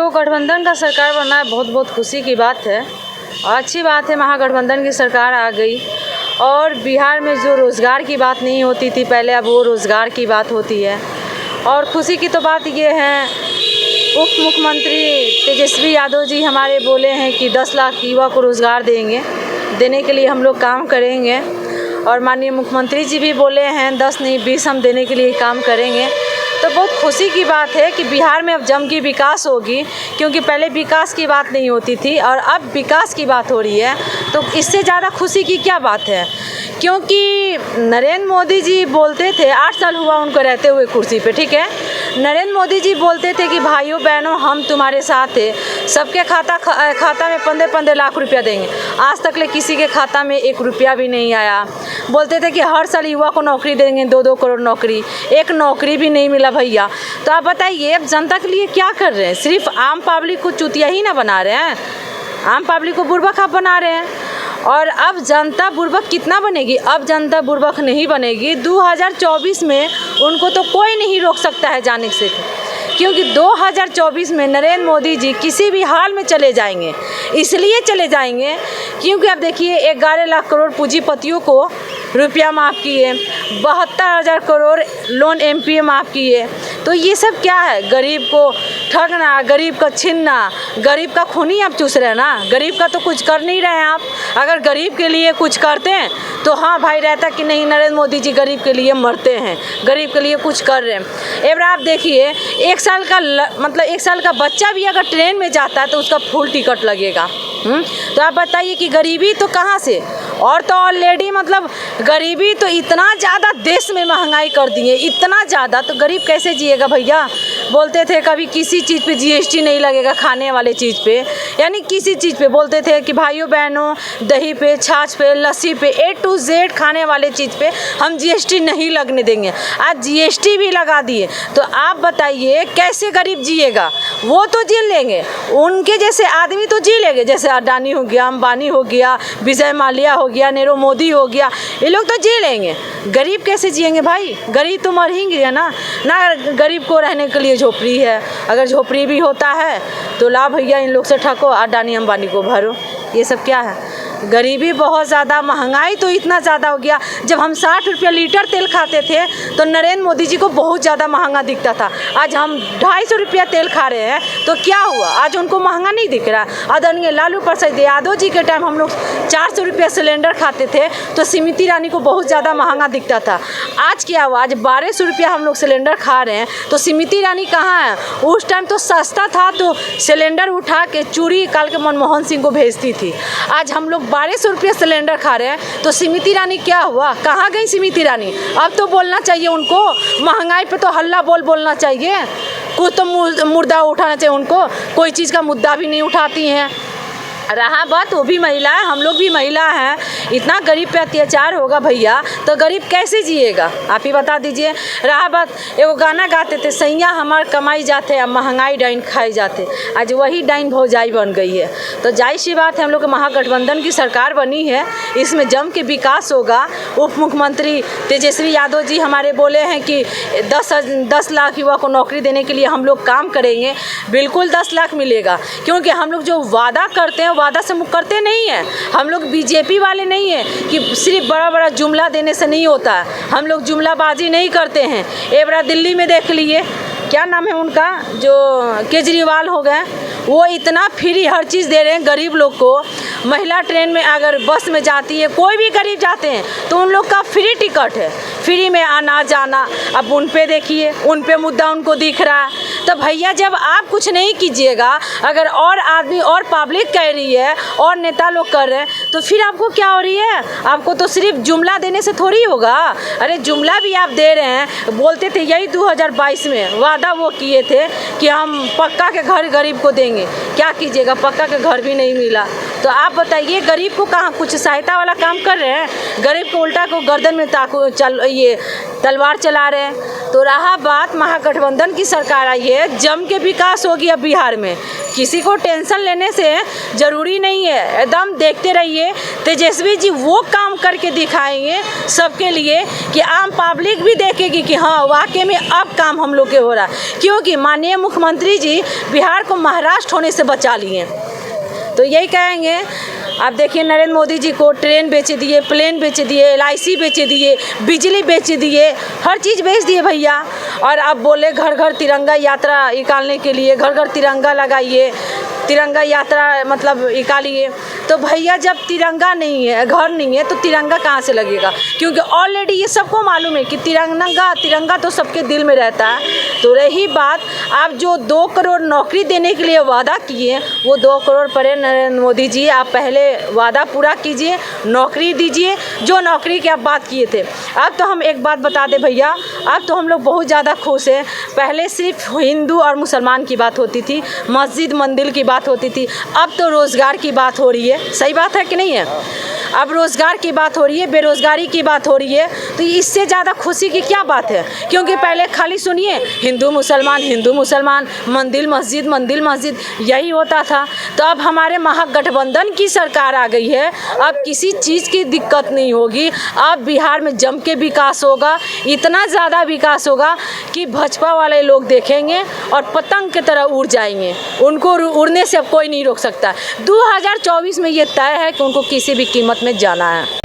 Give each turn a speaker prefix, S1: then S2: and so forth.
S1: जो गठबंधन का सरकार बनना है बहुत बहुत खुशी की बात है और अच्छी बात है। महागठबंधन की सरकार आ गई और बिहार में जो रोज़गार की बात नहीं होती थी पहले, अब वो रोज़गार की बात होती है। और खुशी की तो बात ये है, उप मुख्यमंत्री तेजस्वी यादव जी हमारे बोले हैं कि 10 लाख युवा को रोज़गार देने के लिए हम लोग काम करेंगे। और माननीय मुख्यमंत्री जी भी बोले हैं 10 नहीं 20 हम देने के लिए काम करेंगे। तो बहुत खुशी की बात है कि बिहार में अब जम की विकास होगी, क्योंकि पहले विकास की बात नहीं होती थी और अब विकास की बात हो रही है। तो इससे ज़्यादा खुशी की क्या बात है, क्योंकि नरेंद्र मोदी जी बोलते थे, 8 साल हुआ उनको रहते हुए कुर्सी पे, ठीक है। नरेंद्र मोदी जी बोलते थे कि भाइयों बहनों हम तुम्हारे साथ हैं, सबके खाता में 15-15 लाख रुपया देंगे। आज तक ले किसी के खाता में 1 रुपया भी नहीं आया। बोलते थे कि हर साल युवा को नौकरी देंगे, 2-2 करोड़ नौकरी, एक नौकरी भी नहीं मिला भैया। तो आप बताइए अब जनता के लिए क्या कर रहे हैं? सिर्फ आम पब्लिक को चुतिया ही ना बना रहे हैं, आम पब्लिक को बुर्बक आप बना रहे हैं। और अब जनता बुर्बक कितना बनेगी? अब जनता बुर्बक नहीं बनेगी। 2024 में उनको तो कोई नहीं रोक सकता है जाने से, क्योंकि 2024 में नरेंद्र मोदी जी किसी भी हाल में चले जाएंगे। इसलिए चले जाएंगे क्योंकि अब देखिए 11 लाख करोड़ पूंजीपतियों को रुपया माफ़ किए, 72,000 करोड़ लोन एमपीए माफ़ किए। तो ये सब क्या है? गरीब को ठगना, गरीब का छीनना, गरीब का खून ही आप चूस रहे हैं ना। गरीब का तो कुछ कर नहीं रहे हैं आप। अगर गरीब के लिए कुछ करते हैं तो हाँ भाई रहता कि नहीं नरेंद्र मोदी जी गरीब के लिए मरते हैं, गरीब के लिए कुछ कर रहे हैं। एक बार आप देखिए 1 साल का मतलब 1 साल का बच्चा भी अगर ट्रेन में जाता है तो उसका फुल टिकट लगेगा। तो आप बताइए कि गरीबी तो कहाँ से? और तो ऑलरेडी मतलब गरीबी तो इतना ज़्यादा देश में महंगाई कर दी है, इतना ज़्यादा, तो गरीब कैसे जिएगा भैया? बोलते थे कभी किसी चीज़ पे जीएसटी नहीं लगेगा, खाने वाले चीज़ पे, यानी किसी चीज़ पे बोलते थे कि भाइयों बहनों दही पे, छाछ पे, लस्सी पे, A to Z खाने वाले चीज़ पे हम जीएसटी नहीं लगने देंगे। आज जीएसटी भी लगा दिए, तो आप बताइए कैसे गरीब जिएगा? वो तो जी लेंगे, उनके जैसे आदमी तो जी लेंगे, जैसे अडानी हो गया, अंबानी हो गया, विजय माल्या हो गया, नीरव मोदी हो गया, ये लोग तो जी लेंगे। गरीब कैसे जिएंगे भाई? गरीब तो मर ही गया ना। गरीब को रहने के लिए झोपड़ी है, अगर झोपड़ी भी होता है तो ला भैया इन लोग से ठको, अडानी अंबानी को भरो। ये सब क्या है? गरीबी बहुत ज़्यादा, महंगाई तो इतना ज़्यादा हो गया। जब हम 60 रुपया लीटर तेल खाते थे तो नरेंद्र मोदी जी को बहुत ज़्यादा महंगा दिखता था। आज हम 250 रुपया तेल खा रहे हैं तो क्या हुआ? आज उनको महंगा नहीं दिख रहा। आदरणीय लालू प्रसाद यादव जी के टाइम हम लोग 400 रुपया सिलेंडर खाते थे तो स्मृति ईरानी को बहुत ज़्यादा महंगा दिखता था। आज क्या हुआ? आज 1200 रुपया हम लोग सिलेंडर खा रहे हैं तो स्मृति ईरानी कहाँ है? उस टाइम तो सस्ता था तो सिलेंडर उठा के चूड़ी निकाल के मनमोहन सिंह को भेजती थी। आज हम लोग 1200 रुपया सिलेंडर खा रहे हैं तो स्मृति ईरानी क्या हुआ? कहाँ गई स्मृति ईरानी? अब तो बोलना चाहिए उनको, महंगाई पे तो हल्ला बोलना चाहिए, कुछ तो मुद्दा उठाना चाहिए उनको। कोई चीज़ का मुद्दा भी नहीं उठाती हैं। रहा बात वो भी महिला है, हम लोग भी महिला हैं, इतना गरीब पे अत्याचार होगा भैया तो गरीब कैसे जिएगा? आप ही बता दीजिए। रहा बात, एगो गाना गाते थे, सैया हमार कमाई जाते अब महंगाई डाइन खाई जाते, आज वही डाइन भौजाई बन गई है। तो जाहिर सी बात है हम लोग के महागठबंधन की सरकार बनी है, इसमें जम के विकास होगा। उप मुख्यमंत्री तेजस्वी यादव जी हमारे बोले हैं कि 10 लाख युवा को नौकरी देने के लिए हम लोग काम करेंगे। बिल्कुल 10 लाख मिलेगा, क्योंकि हम लोग जो वादा करते हैं वादा से मुँह करते नहीं हैं। हम लोग बीजेपी वाले नहीं हैं कि सिर्फ बड़ा बड़ा जुमला देने से नहीं होता है, हम लोग जुमलाबाजी नहीं करते हैं। एक बार दिल्ली में देख लिए, क्या नाम है उनका, जो केजरीवाल हो गए, वो इतना फ्री हर चीज़ दे रहे हैं गरीब लोग को। महिला ट्रेन में अगर बस में जाती है, कोई भी गरीब जाते हैं तो उन लोग का फ्री टिकट है, फ्री में आना जाना। अब उन पे देखिए, उन पे मुद्दा उनको दिख रहा है। तो भैया जब आप कुछ नहीं कीजिएगा, अगर और आदमी और पब्लिक कह रही है और नेता लोग कर रहे हैं, तो फिर आपको क्या हो रही है? आपको तो सिर्फ जुमला देने से थोड़ी होगा। अरे जुमला भी आप दे रहे हैं। बोलते थे यही 2022 में वादा वो किए थे कि हम पक्का के घर गरीब को देंगे, क्या कीजिएगा? पक्का के घर भी नहीं मिला। तो आप बताइए गरीब को कहाँ कुछ सहायता वाला काम कर रहे हैं? गरीब को उल्टा को गर्दन में ये तलवार चला रहे हैं। तो रहा बात महागठबंधन की सरकार आई है, जम के विकास होगी अब बिहार में। किसी को टेंशन लेने से ज़रूरी नहीं है, एकदम देखते रहिए। तेजस्वी जी वो काम करके दिखाएंगे सबके लिए कि आम पब्लिक भी देखेगी कि हाँ वाकई में अब काम हम लोग के हो रहा है, क्योंकि माननीय मुख्यमंत्री जी बिहार को महाराष्ट्र होने से बचा लिए। तो यही कहेंगे। आप देखिए नरेंद्र मोदी जी को ट्रेन बेच दिए, प्लेन बेच दिए, LIC बेच दिए, बिजली बेच दिए, हर चीज़ बेच दिए भैया। और अब बोले घर घर तिरंगा यात्रा निकालने के लिए, घर घर तिरंगा लगाइए, तिरंगा यात्रा मतलब निकालिए। तो भैया जब तिरंगा नहीं है, घर नहीं है, तो तिरंगा कहाँ से लगेगा? क्योंकि ऑलरेडी ये सबको मालूम है कि तिरंगा तो सबके दिल में रहता है। तो रही बात, आप जो 2 करोड़ नौकरी देने के लिए वादा किए, वो 2 करोड़ पड़े नरेंद्र मोदी जी, आप पहले वादा पूरा कीजिए, नौकरी दीजिए, जो नौकरी की आप बात किए थे। अब तो हम एक बात बता दें भैया, अब तो हम लोग बहुत ज़्यादा खुश हैं। पहले सिर्फ हिंदू और मुसलमान की बात होती थी, मस्जिद मंदिर की बात होती थी, अब तो रोज़गार की बात हो रही है। सही बात है कि नहीं है? अब रोज़गार की बात हो रही है, बेरोज़गारी की बात हो रही है। तो इससे ज़्यादा खुशी की क्या बात है? क्योंकि पहले खाली सुनिए हिंदू मुसलमान, मंदिर मस्जिद यही होता था। तो अब हमारे महागठबंधन की सरकार आ गई है, अब किसी चीज़ की दिक्कत नहीं होगी। अब बिहार में जम के विकास होगा, इतना ज़्यादा विकास होगा कि भाजपा वाले लोग देखेंगे और पतंग की तरह उड़ जाएंगे। उनको उड़ने से अब कोई नहीं रोक सकता। 2024 में ये तय है कि उनको किसी भी कीमत में जाना है।